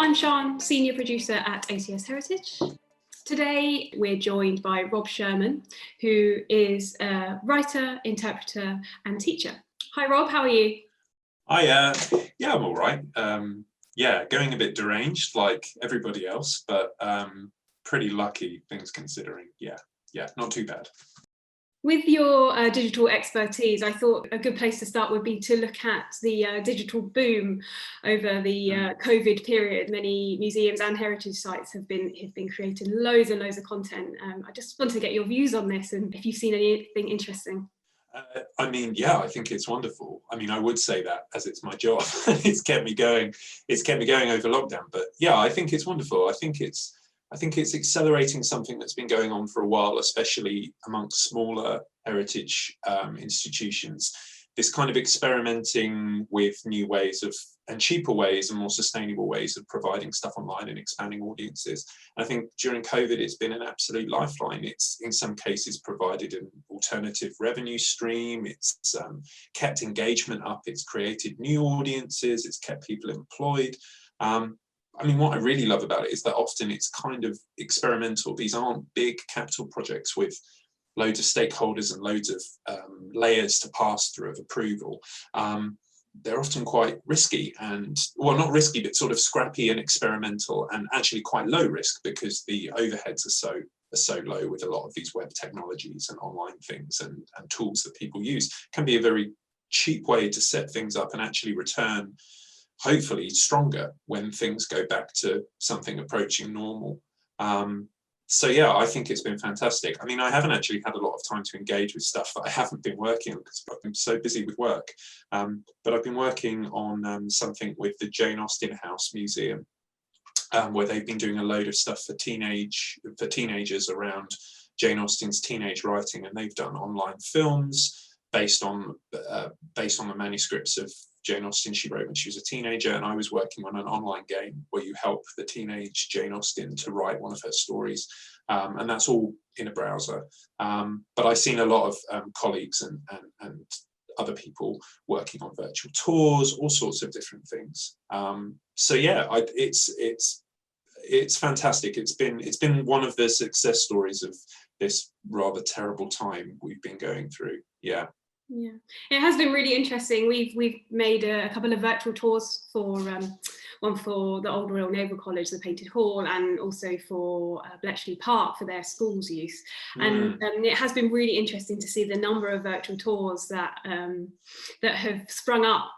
I'm Shan, Senior Producer at ACS Heritage. Today we're joined by Rob Sherman, who is a writer, interpreter and teacher. Hi Rob, how are you? Hi, yeah, I'm all right. Yeah, going a bit deranged like everybody else, but pretty lucky things considering. Yeah, not too bad. With your digital expertise, I thought a good place to start would be to look at the digital boom over the COVID period. Many museums and heritage sites have been creating loads and loads of content. I just wanted to get your views on this and if you've seen anything interesting. I mean, yeah, I think it's wonderful. I mean, I would say that as it's my job. It's kept me going. It's kept me going over lockdown. But yeah, I think it's wonderful. I think it's accelerating something that's been going on for a while, especially amongst smaller heritage institutions. This kind of experimenting with new ways of, and cheaper ways and more sustainable ways of providing stuff online and expanding audiences. And I think during COVID, it's been an absolute lifeline. It's in some cases provided an alternative revenue stream. It's kept engagement up. It's created new audiences. It's kept people employed. I mean, what I really love about it is that often it's kind of experimental. These aren't big capital projects with loads of stakeholders and loads of layers to pass through of approval. They're often quite risky and, well, not risky, but sort of scrappy and experimental and actually quite low risk because the overheads are so low with a lot of these web technologies and online things and tools that people use. Can be a very cheap way to set things up and actually return hopefully stronger when things go back to something approaching normal. So yeah, I think it's been fantastic. I mean, I haven't actually had a lot of time to engage with stuff that I haven't been working on because I've been so busy with work. But I've been working on something with the Jane Austen House Museum, where they've been doing a load of stuff for teenagers around Jane Austen's teenage writing, and they've done online films based on the manuscripts of Jane Austen she wrote when she was a teenager, and I was working on an online game where you help the teenage Jane Austen to write one of her stories, and that's all in a browser. But I've seen a lot of colleagues and other people working on virtual tours, all sorts of different things. So yeah, it's fantastic. It's been one of the success stories of this rather terrible time we've been going through. Yeah. Yeah, it has been really interesting. We've made a couple of virtual tours for one for the Old Royal Naval College, the Painted Hall, and also for Bletchley Park for their schools youth. And it has been really interesting to see the number of virtual tours that have sprung up.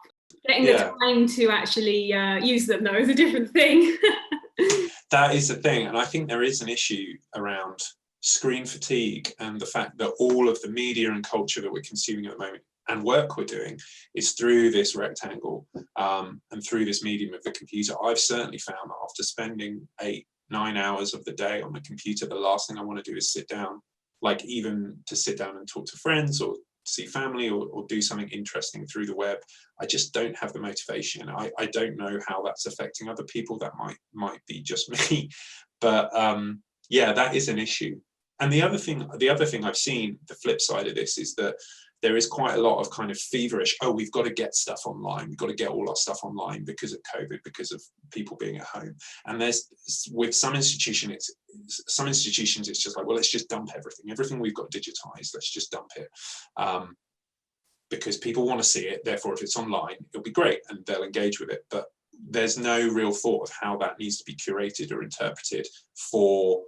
Getting the time to actually use them though is a different thing. That is the thing, and I think there is an issue around screen fatigue and the fact that all of the media and culture that we're consuming at the moment and work we're doing is through this rectangle and through this medium of the computer. I've certainly found that after spending 8-9 hours of the day on the computer, the last thing I want to do is sit down, like even to sit down and talk to friends or see family or do something interesting through the web. I just don't have the motivation. I don't know how that's affecting other people. That might be just me, but yeah, that is an issue. And the other thing I've seen, the flip side of this, is that there is quite a lot of kind of feverish, oh, we've got to get stuff online. We've got to get all our stuff online because of COVID, because of people being at home. And there's, with some institutions, it's just like, well, let's just dump everything. Everything we've got digitized, let's just dump it. Because people want to see it. Therefore, if it's online, it'll be great and they'll engage with it. But there's no real thought of how that needs to be curated or interpreted for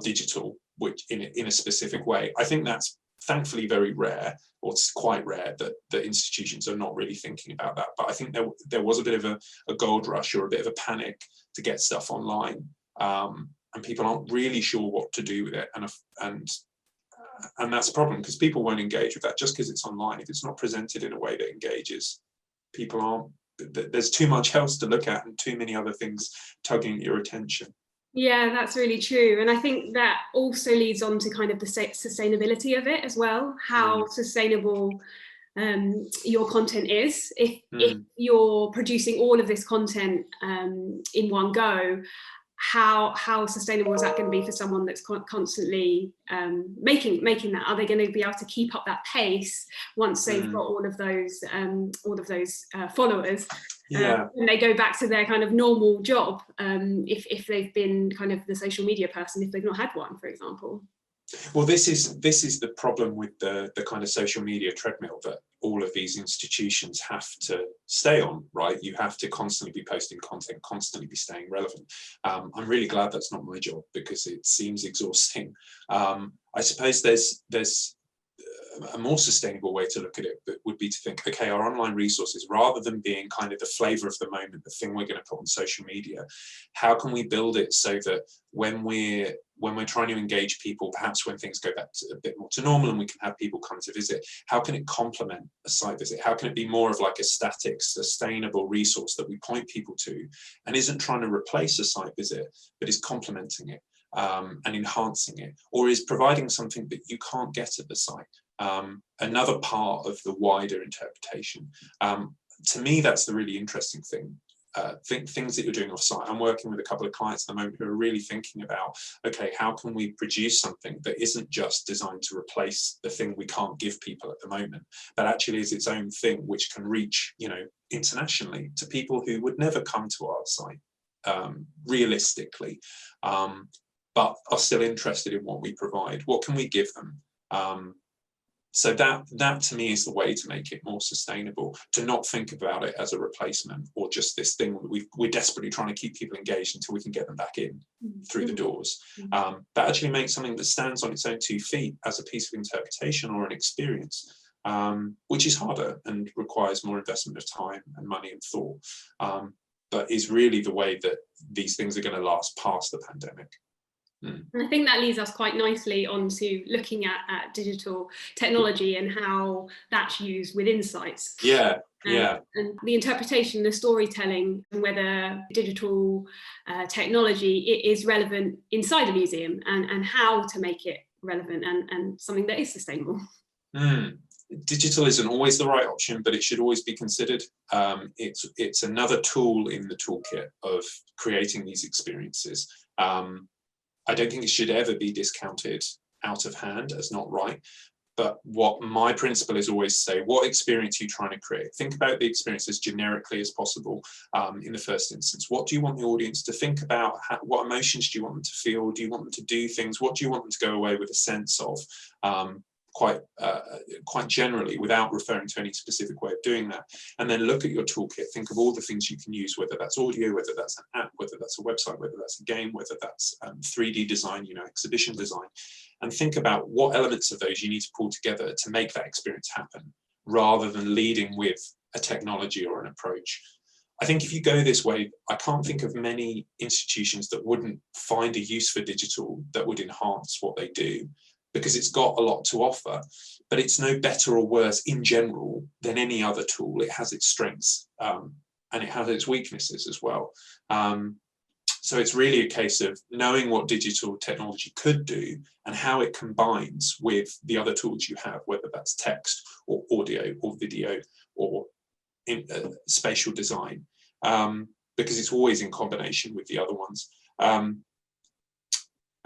digital, which in a specific way. I think that's thankfully very rare, or it's quite rare that institutions are not really thinking about that. But I think there was a bit of a gold rush or a bit of a panic to get stuff online, and people aren't really sure what to do with it, and that's a problem because people won't engage with that just because it's online. If it's not presented in a way that engages, people aren't. There's too much else to look at and too many other things tugging at your attention. Yeah, that's really true. And I think that also leads on to kind of the sustainability of it as well, how sustainable your content is. If you're producing all of this content in one go, how sustainable is that going to be for someone that's constantly making that? Are they going to be able to keep up that pace once they've got all of those followers? And they go back to their kind of normal job, if they've been kind of the social media person, if they've not had one, for example. Well, this is the problem with the kind of social media treadmill that all of these institutions have to stay on, right? You have to constantly be posting content, constantly be staying relevant. I'm really glad that's not my job, because it seems exhausting. I suppose there's a more sustainable way to look at it, but would be to think, okay, our online resources, rather than being kind of the flavor of the moment, the thing we're going to put on social media, how can we build it so that when we're trying to engage people, perhaps when things go back to a bit more to normal and we can have people come to visit, how can it complement a site visit? How can it be more of like a static, sustainable resource that we point people to, and isn't trying to replace a site visit, but is complementing it and enhancing it, or is providing something that you can't get at the site? Another part of the wider interpretation. To me, that's the really interesting thing. Things that you're doing off-site. I'm working with a couple of clients at the moment who are really thinking about, okay, how can we produce something that isn't just designed to replace the thing we can't give people at the moment, but actually is its own thing, which can reach, internationally to people who would never come to our site realistically, but are still interested in what we provide. What can we give them? So that to me is the way to make it more sustainable, to not think about it as a replacement or just this thing that we're desperately trying to keep people engaged until we can get them back in through the doors. But actually make something that stands on its own 2 feet as a piece of interpretation or an experience, which is harder and requires more investment of time and money and thought, but is really the way that these things are going to last past the pandemic. And I think that leads us quite nicely onto looking at digital technology and how that's used within sites. And the interpretation, the storytelling, and whether digital technology is relevant inside a museum, and how to make it relevant and something that is sustainable. Digital isn't always the right option, but it should always be considered. It's another tool in the toolkit of creating these experiences. I don't think it should ever be discounted out of hand as not right. But what my principle is always say, what experience are you trying to create? Think about the experience as generically as possible in the first instance. What do you want the audience to think about? What emotions do you want them to feel? Do you want them to do things? What do you want them to go away with a sense of? Quite generally, without referring to any specific way of doing that. And then look at your toolkit, think of all the things you can use, whether that's audio, whether that's an app, whether that's a website, whether that's a game, whether that's 3D design, exhibition design, and think about what elements of those you need to pull together to make that experience happen, rather than leading with a technology or an approach. I think if you go this way, I can't think of many institutions that wouldn't find a use for digital that would enhance what they do, because it's got a lot to offer, but it's no better or worse in general than any other tool. It has its strengths and it has its weaknesses as well. So it's really a case of knowing what digital technology could do and how it combines with the other tools you have, whether that's text or audio or video or spatial design, because it's always in combination with the other ones.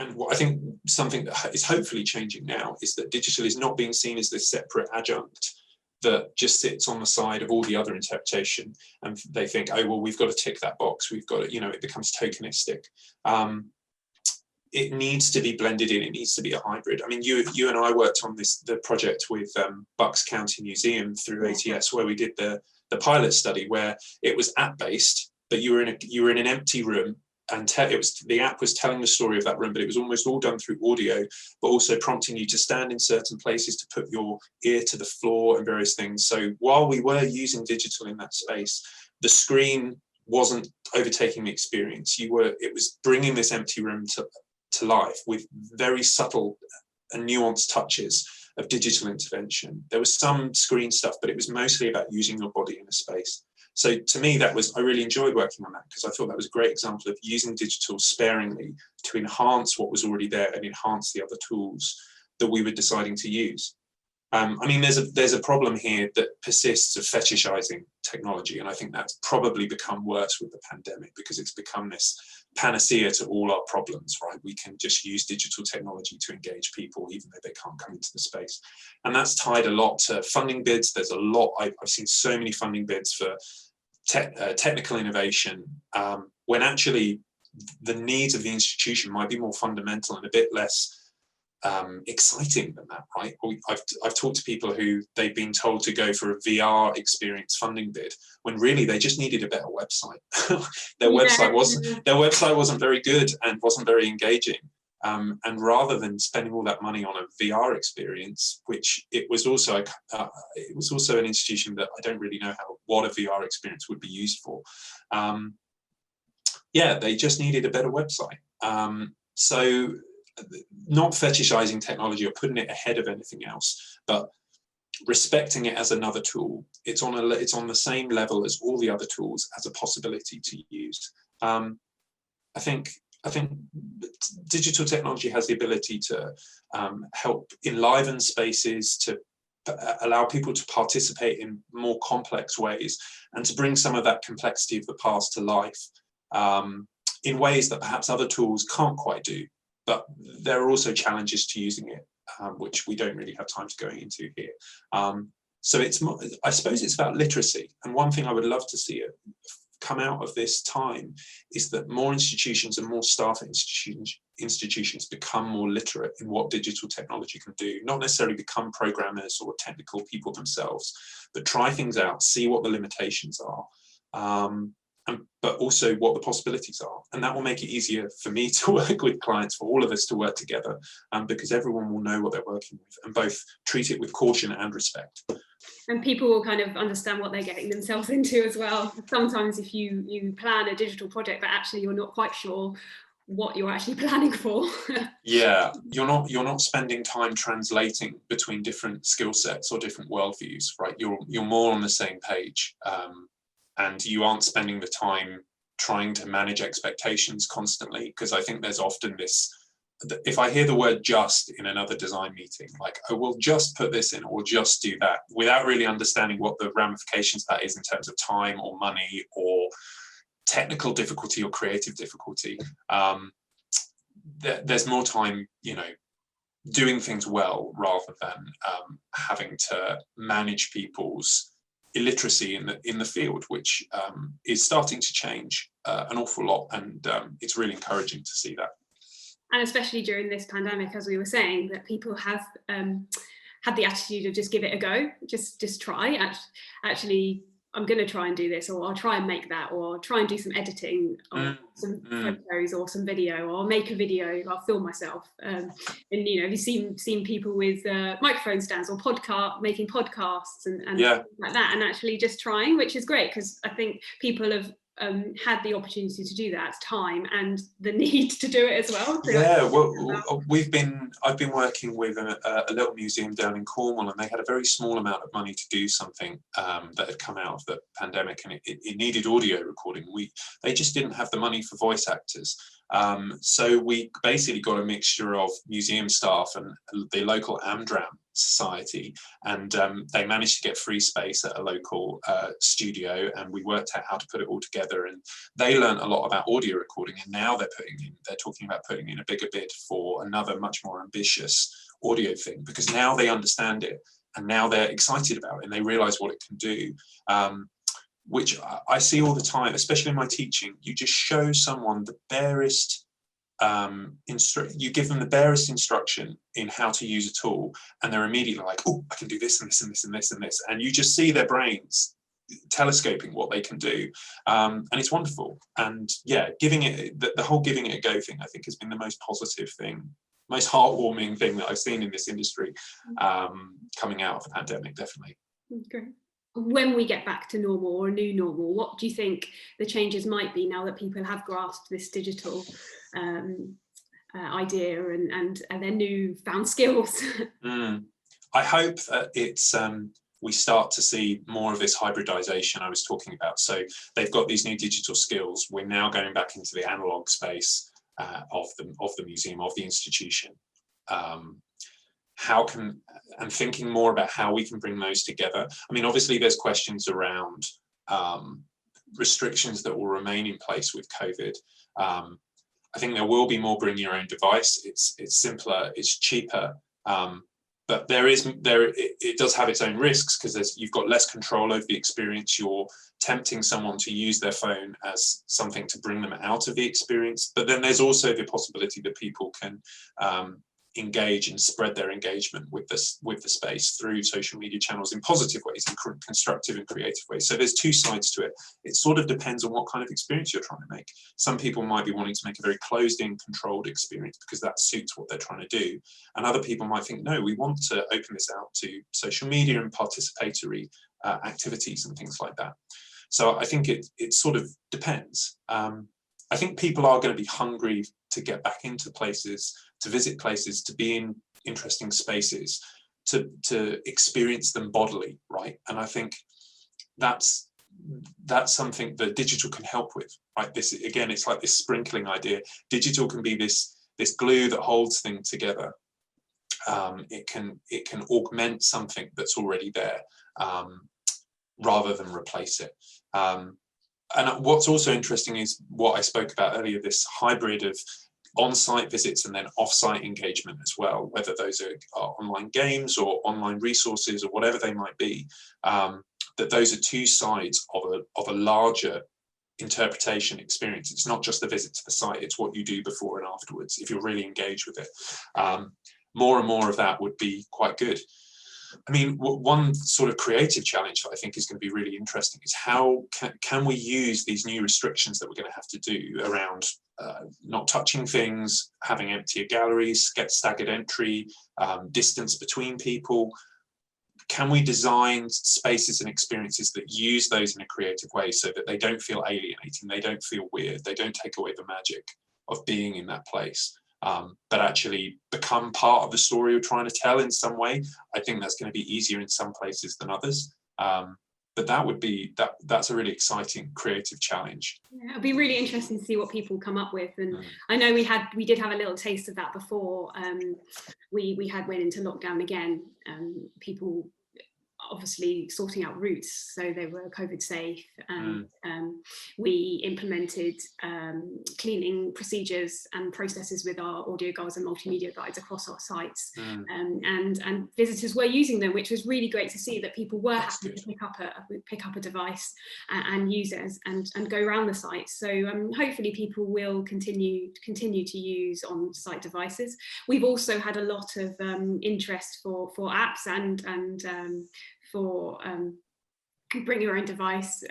And what I think something that is hopefully changing now is that digital is not being seen as this separate adjunct that just sits on the side of all the other interpretation, and they think, oh, well, we've got to tick that box, we've got to, it becomes tokenistic. It needs to be blended in, it needs to be a hybrid. I mean, you and I worked on the project with Bucks County Museum through ATS, where we did the pilot study, where it was app-based, but you were in an empty room, and the app was telling the story of that room, but it was almost all done through audio, but also prompting you to stand in certain places, to put your ear to the floor and various things. So while we were using digital in that space, the screen wasn't overtaking the experience. It was bringing this empty room to life with very subtle and nuanced touches of digital intervention. There was some screen stuff, but it was mostly about using your body in a space. So to me, I really enjoyed working on that, because I thought that was a great example of using digital sparingly to enhance what was already there and enhance the other tools that we were deciding to use. I mean, there's a problem here that persists of fetishizing technology, and I think that's probably become worse with the pandemic, because it's become this panacea to all our problems, right? We can just use digital technology to engage people, even though they can't come into the space. And that's tied a lot to funding bids. There's a lot, I've seen so many funding bids for technical innovation, when actually the needs of the institution might be more fundamental and a bit less exciting than that, right? I've talked to people who they've been told to go for a VR experience funding bid when really they just needed a better website. Their website wasn't very good and wasn't very engaging. And rather than spending all that money on a VR experience, which it was also an institution that I don't really know what a VR experience would be used for. Yeah, they just needed a better website. So not fetishizing technology or putting it ahead of anything else, but respecting it as another tool. It's on the same level as all the other tools as a possibility to use. I think digital technology has the ability to help enliven spaces, to allow people to participate in more complex ways, and to bring some of that complexity of the past to life in ways that perhaps other tools can't quite do. But there are also challenges to using it, which we don't really have time to go into here. So I suppose it's about literacy. And one thing I would love to see come out of this time is that more institutions and more staff at institutions become more literate in what digital technology can do. Not necessarily become programmers or technical people themselves, but try things out, see what the limitations are. But also what the possibilities are. And that will make it easier for me to work with clients, for all of us to work together, because everyone will know what they're working with and both treat it with caution and respect. And people will kind of understand what they're getting themselves into as well. Sometimes if you plan a digital project, but actually you're not quite sure what you're actually planning for. Yeah, you're not spending time translating between different skill sets or different worldviews, right? You're more on the same page. And you aren't spending the time trying to manage expectations constantly, because I think there's often this, if I hear the word just in another design meeting, like, oh, we'll just put this in or just do that, without really understanding what the ramifications of that is in terms of time or money or technical difficulty or creative difficulty, there's more time, doing things well rather than having to manage people's illiteracy in the field, which is starting to change an awful lot, and it's really encouraging to see that. And especially during this pandemic, as we were saying, that people have had the attitude of just give it a go, just try. Actually, I'm going to try and do this, or I'll try and make that, or try and do some editing, or some photos, or some video, or make a video. I'll film myself. And you've seen people with microphone stands or making podcasts and like that, and actually just trying, which is great, because I think people have had the opportunity to do that, time and the need to do it as well. So yeah, well, I've been working with a little museum down in Cornwall, and they had a very small amount of money to do something that had come out of the pandemic, and it needed audio recording. They just didn't have the money for voice actors. So we basically got a mixture of museum staff and the local Amdram Society, and they managed to get free space at a local studio, and we worked out how to put it all together, and they learned a lot about audio recording, and now they're talking about putting in a bigger bid for another much more ambitious audio thing, because now they understand it and now they're excited about it and they realize what it can do. Which I see all the time, especially in my teaching. You just show someone the barest, you give them the barest instruction in how to use a tool, and they're immediately like, oh, I can do this and this and this and this and this. And you just see their brains telescoping what they can do. And it's wonderful. And yeah, the whole giving it a go thing, I think, has been the most positive thing, most heartwarming thing that I've seen in this industry coming out of the pandemic, definitely. Great. When we get back to normal, or a new normal, what do you think the changes might be now that people have grasped this digital idea and their newfound skills? I hope that we start to see more of this hybridization I was talking about. So they've got these new digital skills. We're now going back into the analog space of the museum, of the institution. And thinking more about how we can bring those together. I mean, obviously there's questions around restrictions that will remain in place with COVID. I think there will be more bring your own device. It's simpler, it's cheaper, but it does have its own risks, because you've got less control over the experience. You're tempting someone to use their phone as something to bring them out of the experience. But then there's also the possibility that people can engage and spread their engagement with the space through social media channels in positive ways, in constructive and creative ways. So there's two sides to it. It sort of depends on what kind of experience you're trying to make. Some people might be wanting to make a very closed-in, controlled experience because that suits what they're trying to do, and other people might think, no, we want to open this out to social media and participatory activities and things like that. So I think it sort of depends. I think people are going to be hungry to get back into places, to visit places, to be in interesting spaces, to experience them bodily, right? And I think that's something that digital can help with, right? This, again, it's like this sprinkling idea. Digital can be this glue that holds things together. It can augment something that's already there, rather than replace it. And what's also interesting is what I spoke about earlier, this hybrid of on-site visits and then off-site engagement as well, whether those are online games or online resources or whatever they might be, that those are two sides of a larger interpretation experience. It's not just the visit to the site, it's what you do before and afterwards, if you're really engaged with it. More and more of that would be quite good. I mean, one sort of creative challenge that I think is going to be really interesting is how can we use these new restrictions that we're going to have to do around not touching things, having emptier galleries, get staggered entry, distance between people. Can we design spaces and experiences that use those in a creative way so that they don't feel alienating, they don't feel weird, they don't take away the magic of being in that place? But actually become part of the story you're trying to tell in some way. I think that's going to be easier in some places than others. But that's a really exciting creative challenge. Yeah, it'll be really interesting to see what people come up with. And I know we did have a little taste of that before we went into lockdown again. People obviously sorting out routes so they were COVID safe, and we implemented cleaning procedures and processes with our audio guides and multimedia guides across our sites, and visitors were using them, which was really great to see that people were happy to pick up a device and use it and go around the site. So hopefully people will continue to use on-site devices. We've also had a lot of interest for apps and for bring your own device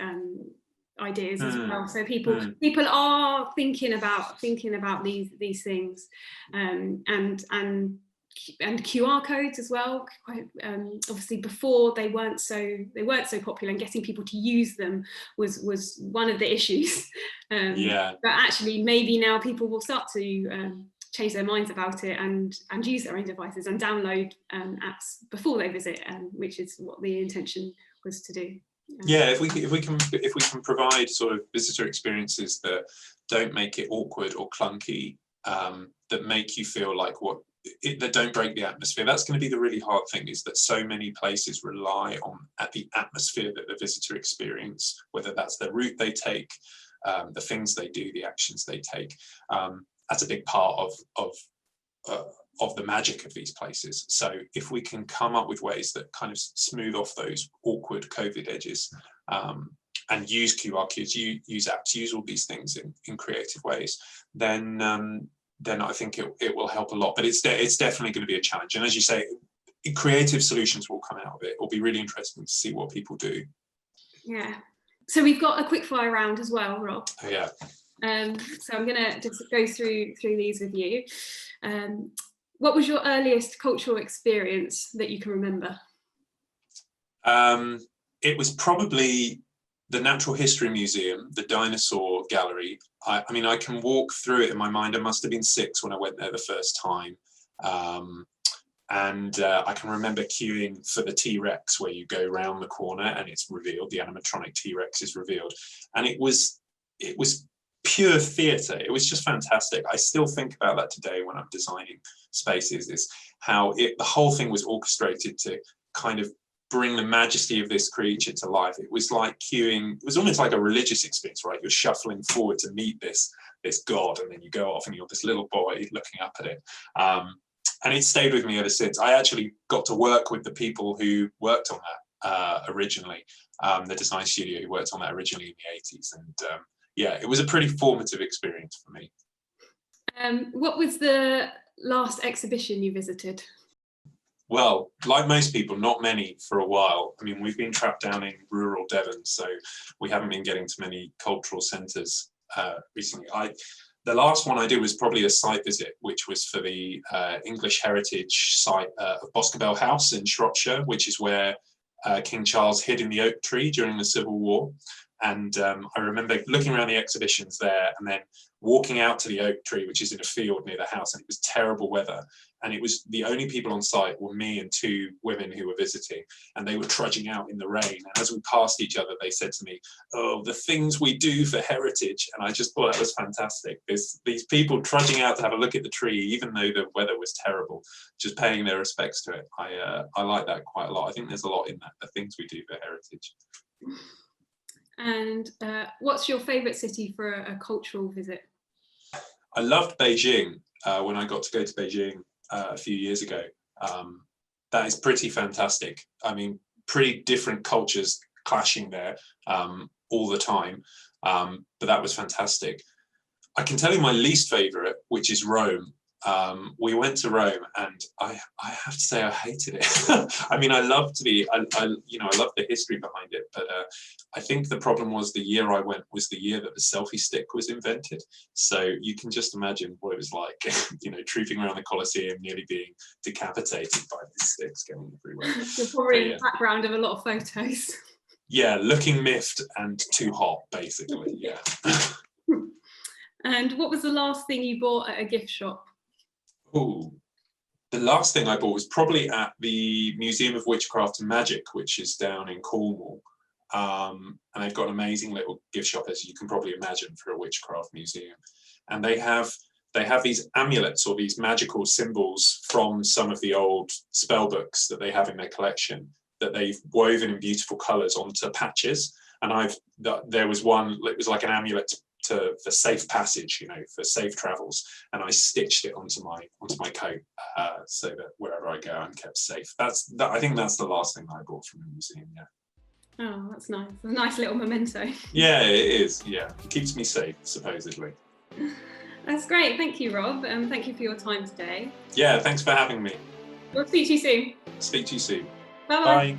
ideas as well. So people are thinking about these things, and QR codes as well. Obviously, before they weren't so popular, and getting people to use them was one of the issues. But actually, maybe now people will start to change their minds about it and use their own devices and download apps before they visit, which is what the intention was to do. Yeah, if we can provide sort of visitor experiences that don't make it awkward or clunky, that make you feel like that don't break the atmosphere. That's going to be the really hard thing, is that so many places rely on the atmosphere that the visitor experience, whether that's the route they take, the things they do, the actions they take. That's a big part of the magic of these places. So if we can come up with ways that kind of smooth off those awkward COVID edges, and use QR codes, use apps, use all these things in creative ways, then I think it will help a lot. But it's definitely going to be a challenge. And as you say, creative solutions will come out of it. It'll be really interesting to see what people do. Yeah. So we've got a quick fire round as well, Rob. Oh, yeah. So I'm going to just go through these with you. What was your earliest cultural experience that you can remember? It was probably the Natural History Museum, the dinosaur gallery. I mean, I can walk through it in my mind. I must have been 6 when I went there the first time. And I can remember queuing for the T-Rex, where you go round the corner and it's revealed, the animatronic T-Rex is revealed. And it was pure theatre. It was just fantastic. I still think about that today when I'm designing spaces, is how the whole thing was orchestrated to kind of bring the majesty of this creature to life. It was like queuing, it was almost like a religious experience, right? You're shuffling forward to meet this god, and then you go off and you're this little boy looking up at it. And it's stayed with me ever since. I actually got to work with the people who worked on that originally, the design studio who worked on that originally in the 80s. And yeah, it was a pretty formative experience for me. What was the last exhibition you visited? Well, like most people, not many for a while. I mean, we've been trapped down in rural Devon, so we haven't been getting to many cultural centres recently. The last one I did was probably a site visit, which was for the English heritage site of Boscobel House in Shropshire, which is where King Charles hid in the oak tree during the Civil War. And I remember looking around the exhibitions there and then walking out to the oak tree, which is in a field near the house, and it was terrible weather. And it was the only people on site were me and two women who were visiting, and they were trudging out in the rain. And as we passed each other, they said to me, "Oh, the things we do for heritage." And I just thought that was fantastic. There's these people trudging out to have a look at the tree, even though the weather was terrible, just paying their respects to it. I like that quite a lot. I think there's a lot in that, the things we do for heritage. And what's your favourite city for a cultural visit? I loved Beijing when I got to go to Beijing a few years ago. That is pretty fantastic. I mean, pretty different cultures clashing there all the time, but that was fantastic. I can tell you my least favorite, which is Rome. We went to Rome, and I have to say I hated it. I mean, I loved the history behind it, but I think the problem was the year I went was the year that the selfie stick was invented. So you can just imagine what it was like, trooping around the Colosseum, nearly being decapitated by these sticks going everywhere. You're probably in the background of a lot of photos. Yeah, looking miffed and too hot, basically. Yeah. And what was the last thing you bought at a gift shop? Oh, the last thing I bought was probably at the Museum of Witchcraft and Magic, which is down in Cornwall. And they've got an amazing little gift shop, as you can probably imagine, for a witchcraft museum. And they have these amulets, or these magical symbols from some of the old spell books that they have in their collection, that they've woven in beautiful colours onto patches. And there was one, it was like an amulet for safe passage, for safe travels, and I stitched it onto my coat so that wherever I go, I'm kept safe. I think that's the last thing I bought from the museum. Yeah. Oh, that's nice. A nice little memento. Yeah, it is. Yeah, it keeps me safe, supposedly. That's great. Thank you, Rob, and thank you for your time today. Yeah, thanks for having me. We'll speak to you soon. Speak to you soon. Bye. Bye.